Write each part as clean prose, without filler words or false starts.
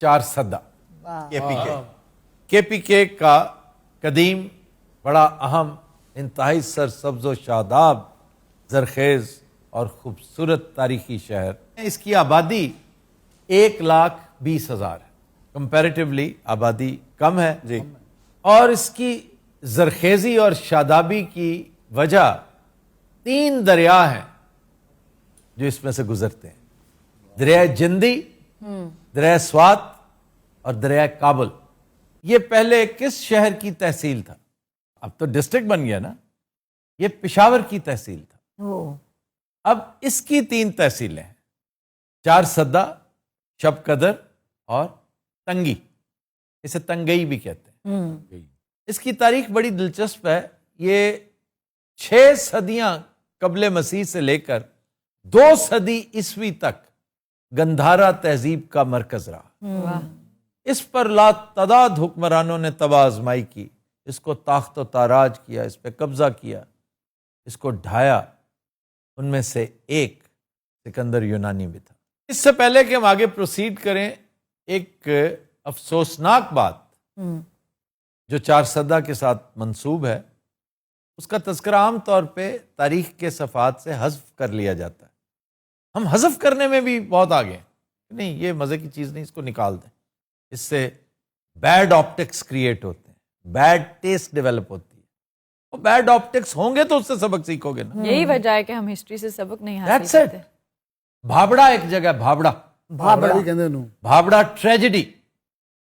چار سدہ کے پی کے کا قدیم بڑا اہم انتہائی سرسبز و شاداب زرخیز اور خوبصورت تاریخی شہر. اس کی آبادی 1,20,000 ہے. کمپیریٹیولی آبادی کم ہے جی. اور اس کی زرخیزی اور شادابی کی وجہ 3 دریا ہیں جو اس میں سے گزرتے ہیں. دریائے جندی، دریائے سوات اور دریائے کابل. یہ پہلے کس شہر کی تحصیل تھا؟ اب تو ڈسٹرکٹ بن گیا نا. یہ پشاور کی تحصیل تھا. اب اس کی 3 تحصیلیں ہیں: چار سدہ، شب قدر اور تنگی. اسے تنگئی بھی کہتے ہیں. اس کی تاریخ بڑی دلچسپ ہے. یہ 6 صدیاں قبل مسیح سے لے کر 2 صدی عیسوی تک گندھارا تہذیب کا مرکز رہا. اس پر لاتعداد حکمرانوں نے تباہ آزمائی کی. اس کو تاخت و تاراج کیا، اس پہ قبضہ کیا، اس کو ڈھایا. ان میں سے ایک سکندر یونانی بھی تھا. اس سے پہلے کہ ہم آگے پروسیڈ کریں، ایک افسوسناک بات جو چار سدہ کے ساتھ منسوب ہے، اس کا تذکرہ عام طور پہ تاریخ کے صفحات سے حذف کر لیا جاتا ہے. ہم حذف کرنے میں بھی بہت آگے ہیں. نہیں، یہ مزے کی چیز نہیں، اس کو نکال دیں. اس سے بیڈ آپٹکس کریٹ ہوتے ہیں، بیڈ ٹیسٹ ڈیولپ ہوتی ہے. وہ بیڈ آپٹکس ہوں گے تو اس سے سبق سیکھو گے نا. یہی وجہ ہے کہ ہم ہسٹری سے سبق نہیں That's حاصل it. کرتے. بھابڑا ایک جگہ، بھابڑا ٹریجڈی.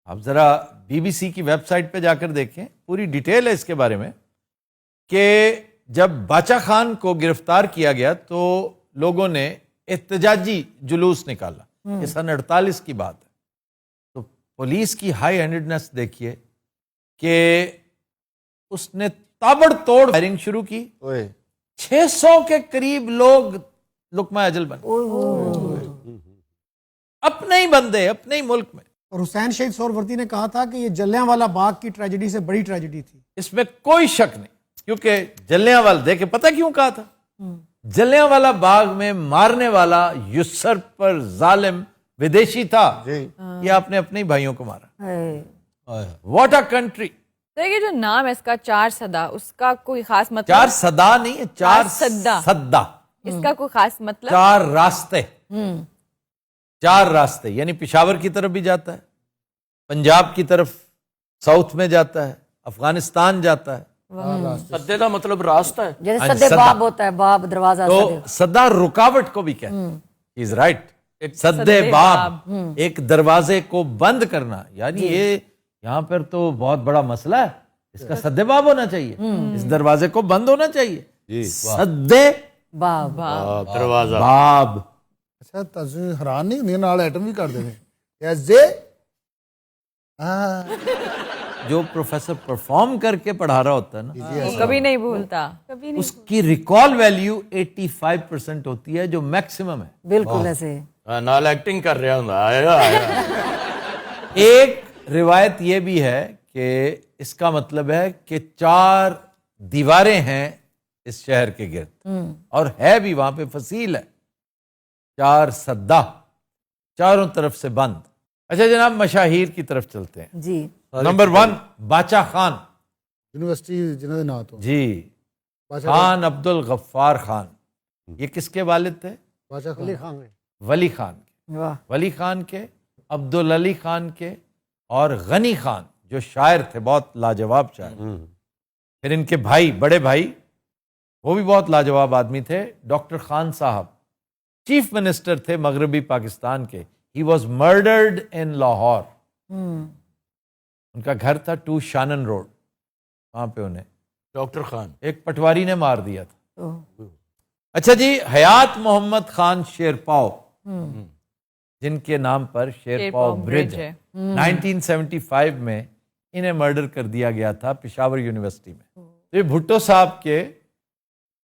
آپ ذرا BBC کی ویب سائٹ پہ جا کر دیکھیں، پوری ڈیٹیل ہے اس کے بارے میں کہ جب باچا خان کو گرفتار کیا گیا تو لوگوں نے احتجاجی جلوس نکالا. یہ سن 48 کی بات ہے. تو پولیس کی ہائی ہینڈڈنس دیکھیے کہ اس نے تابڑ توڑ فائرنگ شروع کی. 600 کے قریب لوگ لقمہ اجل بنے. اپنے ہی بندے، اپنے ہی ملک میں. اور حسین شہید سہروردی نے کہا تھا کہ یہ جلیانوالہ باغ کی ٹریجڈی سے بڑی ٹریجڈی تھی. اس میں کوئی شک نہیں، کیونکہ جلیانوالہ دیکھے پتہ کیوں کہا تھا؟ جلیانوالہ باغ میں مارنے والا یوسرپ پر ظالم ودیشی تھا. یہ آپ نے اپنے ہی بھائیوں کو مارا. What a country. دیکھیے جو نام ہے اس کا چار سدہ، اس کا کوئی خاص مطلب؟ چار سدا نہیں ہے، چار سدہ. اس کا کوئی خاص مطلب؟ 4 راستے. 4 راستے یعنی پشاور کی طرف بھی جاتا ہے، پنجاب کی طرف ساؤتھ میں جاتا ہے، افغانستان جاتا ہے. سدے کا مطلب راستہ ہے، جیسے سدے باب ہوتا ہے، باب دروازہ. تو سدا رکاوٹ کو بھی کہتے ہیں. Is right. سدے باب ایک دروازے کو بند کرنا. یعنی یہ یہاں پر تو بہت بڑا مسئلہ ہے، اس کا سدے باب ہونا چاہیے، اس دروازے کو بند ہونا چاہیے. سدے باب دروازہ باب. اچھا تجھے حیران نہیں ہوندی نال ایٹم بھی کر دینے جو پروفیسر پرفارم کر کے پڑھا رہا ہوتا ہے نا، وہ کبھی نہیں بھولتا. اس کی ریکال ویلیو 85% ہوتی ہے، جو میکسیمم ہے. بالکل ایسے نال ایکٹنگ کر رہا ہوں. ایک روایت یہ بھی ہے کہ اس کا مطلب ہے کہ 4 دیواریں ہیں اس شہر کے گرد، اور ہے بھی وہاں پہ فصیل ہے. 4 سدہ، چاروں طرف سے بند. اچھا جناب، مشاہیر کی طرف چلتے ہیں. جی. نمبر 1 باچا خان. یونیورسٹی جنہوں نے نام تو جی، خان عبد الغفار خان. یہ کس کے والد تھے؟ ولی خان ولی خان کے. واہ. ولی خان کے، عبدالعلی خان کے، اور غنی خان جو شاعر تھے، بہت لاجواب شاعر. پھر ان کے بھائی، بڑے بھائی، وہ بھی بہت لاجواب آدمی تھے. ڈاکٹر خان صاحب چیف منسٹر تھے مغربی پاکستان کے. ہی واز مرڈرڈ ان لاہور. ان کا گھر تھا 2 شانن روڈ. وہاں پہ انہیں ڈاکٹر خان ایک پٹواری نے مار دیا تھا. اچھا جی، حیات محمد خان شیرپاؤ، جن کے نام پر شیرپاؤ برج ہے. 1975 میں انہیں مرڈر کر دیا گیا تھا پشاور یونیورسٹی میں. تو یہ بھٹو صاحب کے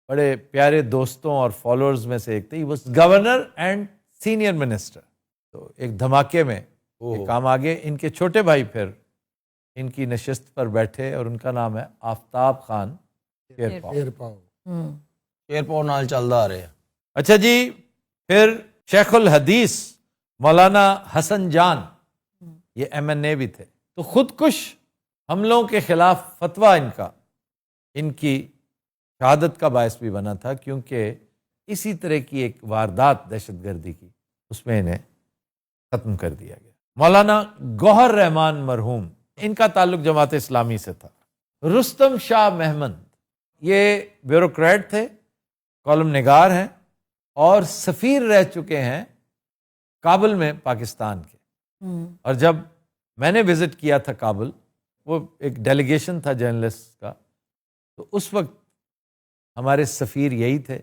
بڑے پیارے دوستوں اور فالوورز میں سے ایک تھے. وہ گورنر اینڈ سینئر منسٹر. تو ایک دھماکے میں یہ کام آگے. ان کے چھوٹے بھائی پھر ان کی نشست پر بیٹھے، اور ان کا نام ہے آفتاب خان شیرپاؤ. ایئرپورٹ نال چلدا آ رہے ہیں. اچھا جی، پھر شیخ الحدیث مولانا حسن جان یہ MNA بھی تھے. تو خودکش حملوں کے خلاف فتویٰ ان کی شہادت کا باعث بھی بنا تھا، کیونکہ اسی طرح کی ایک واردات دہشت گردی کی اس میں انہیں ختم کر دیا گیا. مولانا گوہر رحمان مرحوم، ان کا تعلق جماعت اسلامی سے تھا. رستم شاہ محمد، یہ بیوروکریٹ تھے، کالم نگار ہیں اور سفیر رہ چکے ہیں کابل میں پاکستان کے. اور جب میں نے وزٹ کیا تھا کابل، وہ ایک ڈیلیگیشن تھا جرنلسٹ کا، تو اس وقت ہمارے سفیر یہی تھے.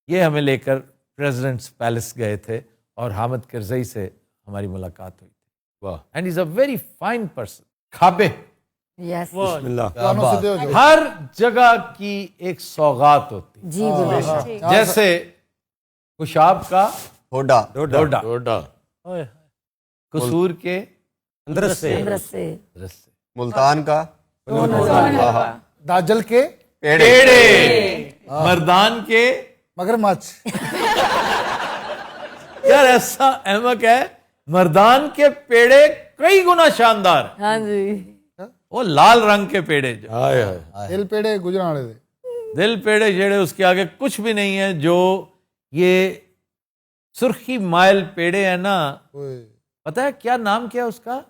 یہ ہمیں لے کر پریزیڈنٹس پیلس گئے تھے اور حامد کرزئی سے ہماری ملاقات ہوئی تھی. واہ، and is a very fine person. کھابے یس بسم اللہ. کانوں سے دے ہو جاؤ. ہر جگہ کی ایک سوغات ہوتی، جی بالکل. جیسے خوشاب کا ہوڈا ڈوڈا، ڈوڈا، قصور کے اندرس سے اندر سے رس سے، ملتان کا داجل کے پیڑے، مردان کے. مگر مچ. یار ایسا احمق ہے، مردان کے پیڑے کئی گنا شاندار ہیں. ہاں جی. وہ لال رنگ کے پیڑے جو ہائے ہائے، دل پیڑے گجران والے دے. دل پیڑے شیڑے اس کے آگے کچھ بھی نہیں ہے. جو یہ سرخی مائل پیڑے ہیں نا، اوئے. پتہ ہے کیا نام کیا اس کا؟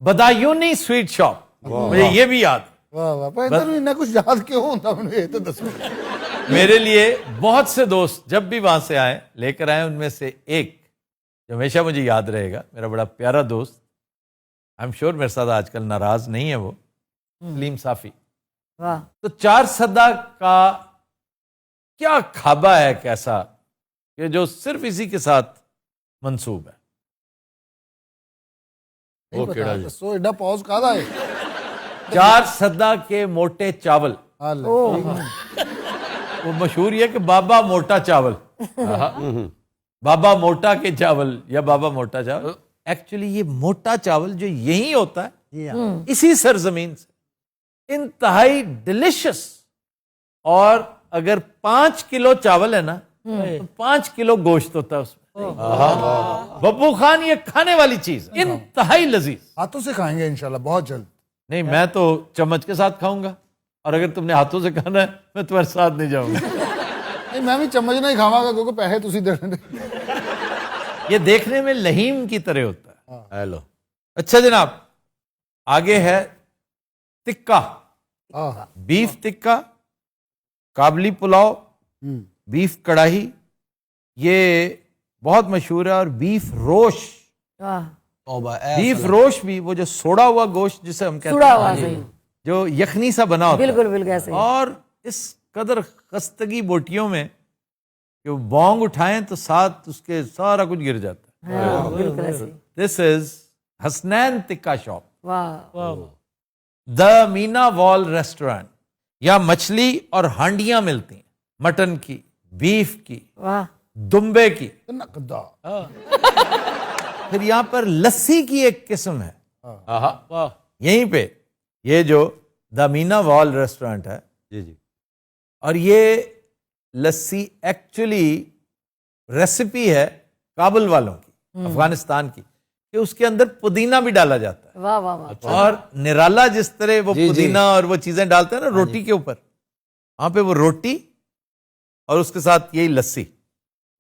Badayuni sweet shop. مجھے یہ بھی یاد. واہ واہ. پر اتنا نہ کچھ یاد کیوں ہوتا مجھے یہ تو دسو. میرے لیے بہت سے دوست جب بھی وہاں سے آئے لے کر آئے، ان میں سے ایک جو ہمیشہ مجھے یاد رہے گا، میرا بڑا پیارا دوست، آئی ایم شیور میرے ساتھ آج کل ناراض نہیں ہے، وہ سلیم صافی. واہ. تو 4 صدہ کا کیا کھابا ہے کیسا کہ جو صرف اسی کے ساتھ منسوب ہے. وہ کیڑا جی؟ سو ایڈا پاؤز کھادا ہے. 4 صدہ کے موٹے چاول. حال وہ مشہور یہ کہ بابا موٹا چاول، بابا موٹا کے چاول یا بابا موٹا چاول. ایکچولی یہ موٹا چاول جو یہی ہوتا ہے اسی سرزمین سے، انتہائی ڈیلیشس. اور اگر 5 کلو چاول ہے نا تو 5 کلو گوشت ہوتا ہے اس میں. ببو خان یہ کھانے والی چیز ہے، انتہائی لذیذ. ہاتھوں سے کھائیں گے انشاءاللہ بہت جلد. نہیں میں تو چمچ کے ساتھ کھاؤں گا، اور اگر تم نے ہاتھوں سے کھانا ہے میں تمہارے ساتھ نہیں جاؤں گا. نہیں میں بھی چمچ نہیں کھاواں گا کیونکہ پیسے تسی دے رہے. یہ دیکھنے میں لہیم کی طرح ہوتا ہے. ہیلو. اچھا جناب، آگے ہے تکا، بیف تکا، کابلی پلاؤ، بیف کڑاہی. یہ بہت مشہور ہے. اور بیف روش، واہ. توبہ، بیف روش بھی وہ جو سوڑا ہوا گوشت جسے ہم کہتے سوڑا ہوا ہیں، صحیح. جو یخنی سا بنا ہوتا ہے، بالکل بالکل ایسے ہی. اور اس قدر خستگی بوٹیوں میں کہ وہ بونگ اٹھائیں تو ساتھ اس کے سارا کچھ گر جاتا ہے. ہاں، بالکل ایسے ہی. دس از حسنین تکا شاپ، واہ. دا مینا وال ریسٹورینٹ. یہاں مچھلی اور ہانڈیاں ملتی ہیں، مٹن کی، بیف کی، واہ. دمبے کی. نقدہ. پھر یہاں پر لسی کی ایک قسم ہے واہ، یہیں پہ، یہ جو دا مینا وال ریسٹورینٹ ہے، جی جی، اور یہ لسی ایکچولی ریسیپی ہے کابل والوں کی، افغانستان کی، کہ اس کے اندر پودینہ بھی ڈالا جاتا ہے. واہ واہ واہ. اور نرالا جس طرح وہ جی، جی. پودینہ اور وہ چیزیں ڈالتے ہیں نا روٹی کے اوپر، وہاں پہ وہ روٹی اور اس کے ساتھ یہی لسی.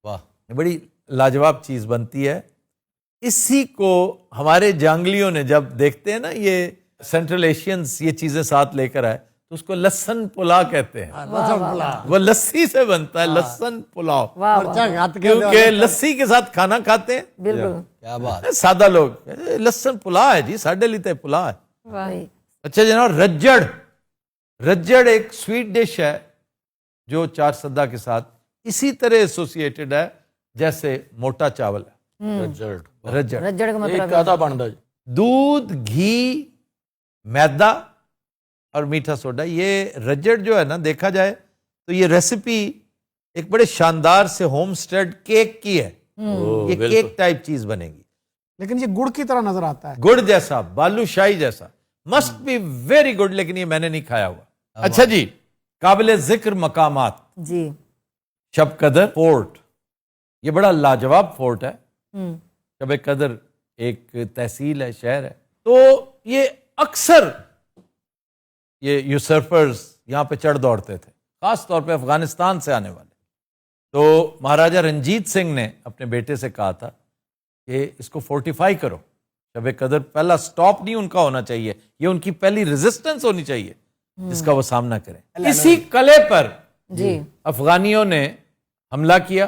واہ، بڑی لاجواب چیز بنتی ہے. اسی کو ہمارے جانگلیوں نے جب دیکھتے ہیں نا یہ سینٹرل ایشینز یہ چیزیں ساتھ لے کر آئے تو اس کو لسن پلا کہتے ہیں. وہ لسی سے بنتا ہے، لسن پلاؤ، واہ واہ. کیونکہ لسی کے ساتھ کھانا کھاتے ہیں بالکل. کیا بات. سادہ لوگ. لسن پلا ہے جی، ساڈے لیتے پلا ہے. واہ. اچھا جناب، رجڑ. رجڑ ایک سویٹ ڈش ہے جو 4 صدہ کے ساتھ اسی طرح ایسوسیٹڈ ہے جیسے موٹا چاول ہے. رجڑ رجڑ کا ایک مطلب کاتا بنتا جی. دودھ، گھی، میدا اور میٹھا سوڈا. یہ رجڑ جو ہے نا، دیکھا جائے تو یہ ریسیپی ایک بڑے شاندار سے ہوم اسٹیڈ کیک کی ہے. یہ کیک ٹائپ چیز بنے گی، لیکن یہ گڑ کی طرح نظر آتا ہے. گڑ جیسا، بالو شاہی جیسا. مسٹ بی ویری گڈ، لیکن یہ میں نے نہیں کھایا ہوا. اچھا جی، قابل ذکر مقامات. جی. شب قدر فورٹ، یہ بڑا لاجواب فورٹ ہے. شب قدر ایک تحصیل ہے، شہر ہے. تو یہ اکثر یہ یوسرفرز یہاں پہ چڑھ دوڑتے تھے، خاص طور پہ افغانستان سے آنے والے. تو مہاراجا رنجیت سنگھ نے اپنے بیٹے سے کہا تھا کہ اس کو فورٹیفائی کرو. شب قدر پہلا سٹاپ نہیں ان کا ہونا چاہیے، یہ ان کی پہلی ریزسٹنس ہونی چاہیے جس کا وہ سامنا کریں. اسی قلعے پر جی افغانیوں نے حملہ کیا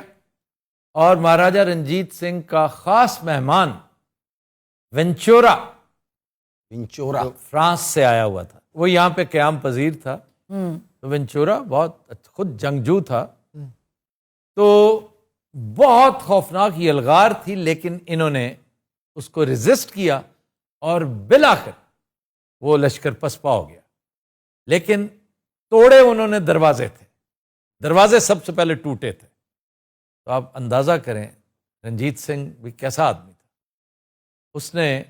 اور مہاراجا رنجیت سنگھ کا خاص مہمان وینچورا ونچورا فرانس سے آیا ہوا تھا، وہ یہاں پہ قیام پذیر تھا. تو وینچورا بہت خود جنگجو تھا، تو بہت خوفناک یلغار تھی، لیکن انہوں نے اس کو ریزسٹ کیا اور بالآخر وہ لشکر پسپا ہو گیا. لیکن توڑے انہوں نے دروازے تھے، دروازے سب سے پہلے ٹوٹے تھے. تو آپ اندازہ کریں رنجیت سنگھ بھی کیسا آدمی تھا. اس نے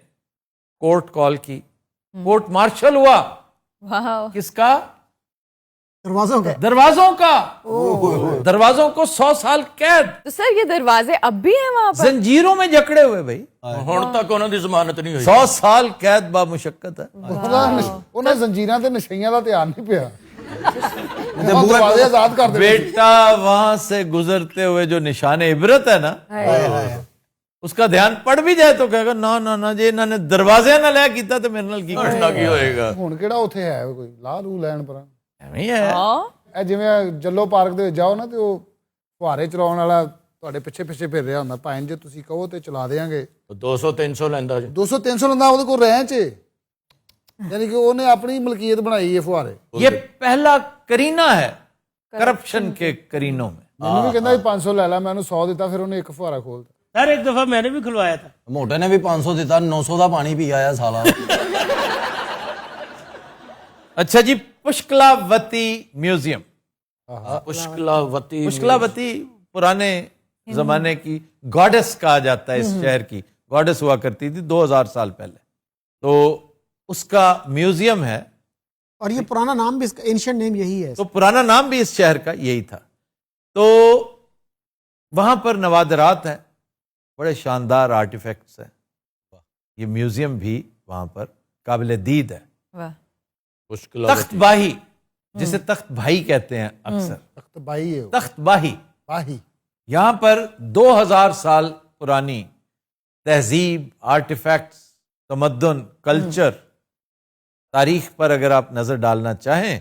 کورٹ کال کی، کورٹ مارشل ہوا. واہ. کس کا؟ دروازوں کا. دروازوں کا. دروازوں کو 100 سال قید، تو سر یہ دروازے اب بھی ہیں وہاں پر؟ زنجیروں میں جکڑے ہوئے بھائی. ہن تک انہوں دی ضمانت نہیں ہوئی. 100 سال قید با مشقت ہے. ਉਹਨਾਂ ਜ਼ੰਜੀਰਾਂ ਤੇ ਨਸ਼ਈਆਂ ਦਾ ਧਿਆਨ ਨਹੀਂ ਪਿਆ. ਦਰਵਾਜ਼ੇ ਆਜ਼ਾਦ ਕਰ ਦੇ. بیٹا وہاں سے گزرتے ہوئے جو نشان عبرت ہے نا، اس کا دھیان پڑ بھی جائے تو کہے گا نا نا نا جی انہوں نے دروازے نہ لیا کیتا تو میرے نال کی کرنا کی ہوئے گا. ਹੁਣ ਕਿਹੜਾ ਉੱਥੇ ਹੈ ਕੋਈ ਲਾਹ ਲੂ ਲੈਣ ਪਰਾਂ. ایویں ہی ہے. ہاں ਇਹ ਜਿਵੇਂ ਜੱਲੋ ਪਾਰਕ ਦੇ ਵਿੱਚ ਜਾਓ ਨਾ ਤੇ ਉਹ ਫੁਹਾਰੇ ਚਲਾਉਣ ਵਾਲਾ ਤੁਹਾਡੇ ਪਿੱਛੇ ਪਿੱਛੇ ਫਿਰ ਰਿਹਾ ਹੁੰਦਾ. ਭਾਵੇਂ ਜੇ ਤੁਸੀਂ ਕਹੋ ਤੇ ਚਲਾ ਦੇਾਂਗੇ. 200-300 ਲੈਂਦਾ ਜੀ. 200-300 ਲੰਦਾ ਉਹਦੇ ਕੋਲ ਰਹਿ ਚ, یعنی کہ ਉਹਨੇ ਆਪਣੀ ਮਲਕੀਅਤ ਬਣਾਈ ਹੈ ਫੁਹਾਰੇ. یہ پہلا کرینہ ہے کرپشن کے کرینوں میں. ਮੈਨੂੰ ਵੀ ਕਹਿੰਦਾ 500 ਲੈ ਲੈ, ਮੈਂ ਉਹਨੂੰ 100 ਦਿੱਤਾ, ਫਿਰ ਉਹਨੇ ਇੱਕ ਫੁਹਾਰਾ ਖੋਲਤਾ. سر ایک دفعہ میں نے بھی کھلوایا تھا. موٹے نے بھی 500 دیتا، 900 دا پانی پی آیا سالا. اچھا جی، پشکلاوتی میوزیم. پشکلاوتی پشکلاوتی پرانے زمانے کی گاڈس کہا جاتا ہے، اس شہر کی گاڈس ہوا کرتی تھی 2000 سال پہلے. تو اس کا میوزیم ہے، اور یہ پرانا نام بھی اس کا اینشنٹ نیم یہی ہے. تو پرانا نام بھی اس شہر کا یہی تھا. تو وہاں پر نوادرات ہیں، بڑے شاندار آرٹیفیکٹس ہیں. یہ میوزیم بھی وہاں پر قابل دید ہے. واہ. تخت باہی، جسے تخت بھائی کہتے ہیں اکثر، ਤਖਤ ਬਾਈ ਹੈ ਉਹ. تخت باہی. ਬਾਹੀ. یہاں پر 2000 سال پرانی تہذیب، آرٹیفیکٹس، تمدن، کلچر، تاریخ پر اگر آپ نظر ڈالنا چاہیں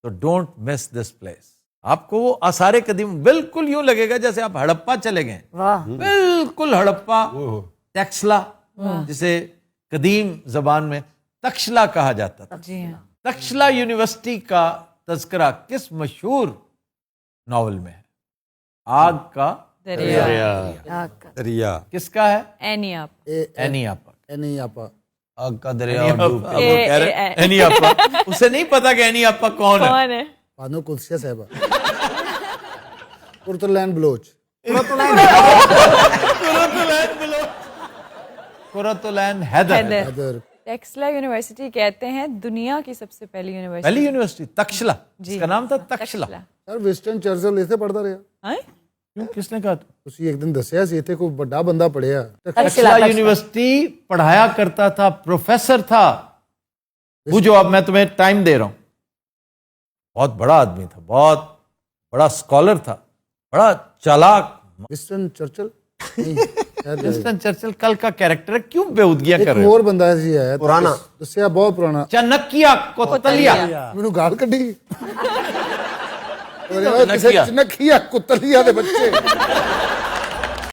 تو ڈونٹ مس دس پلیس. آپ کو وہ آثار قدیم بالکل یوں لگے گا جیسے آپ ہڑپا چلے گئے. واہ. بالکل ہڑپا. ٹیکسلا، جسے قدیم زبان میں تکشلا کہا جاتا تھا. جی ہاں. تکشلا یونیورسٹی کا تذکرہ کس مشہور ناول میں ہے؟ آگ کا دریا. دریا کس کا ہے؟ اینی آپ. اینی آپا. ਨਹੀਂ ਆਪਾਂ آگ کا دریا ڈوب اب وہ کہہ رہے ہیں اینی آپا. اسے نہیں پتا کہ اینی آپا کون ہے. کون ہے؟ ਬਾਨੋ ਕੁਲਸੀਆ ਸਾਹਿਬਾ. ਕੁਰਤਲੈਨ ਬਲੋਚ. قرۃ العین حیدر. حیدر. ادھر ٹیکسلا یونیورسٹی کہتے ہیں دنیا کی سب سے پہلی یونیورسٹی. پہلی یونیورسٹی تکشلا، جی. اس کا نام تھا تکشلا. ਸਰ ਵਿਸਟਨ ਚਰਚਲ ਇੱਥੇ ਪੜਦਾ ਰਿਹਾ. ہیں؟ کیوں؟ کس نے کہا؟ ਤੁਸੀਂ ਇੱਕ ਦਿਨ ਦੱਸਿਆ ਸੀ ਇੱਥੇ ਕੋਈ ਵੱਡਾ ਬੰਦਾ ਪੜਿਆ. تکشلا یونیورسٹی پڑھایا کرتا تھا، پروفیسر تھا. وہ جو اب میں تمہیں ٹائم دے رہا ہوں، بہت بڑا آدمی تھا، بہت بڑا اسکالر تھا، بڑا چالاک. ਵਿਸਟਨ ਚਰਚਲ. ونسٹن چرچل کل کا کیریکٹر ہے، کیوں بےودگیاں کر ਇੱਕ رہے ہو؟ ਹੋਰ ਬੰਦਾ ਸੀ ਹੈ ਪੁਰਾਣਾ ਦੱਸਿਆ ਬਹੁਤ ਪੁਰਾਣਾ. چنکیا کوتلیا. ਮੈਨੂੰ ਗਾਲ ਕੱਢੀ. ਕਿਸੇ ਚਨਖੀਆ ਕੁੱਤਲੀਆ ਦੇ ਬੱਚੇ.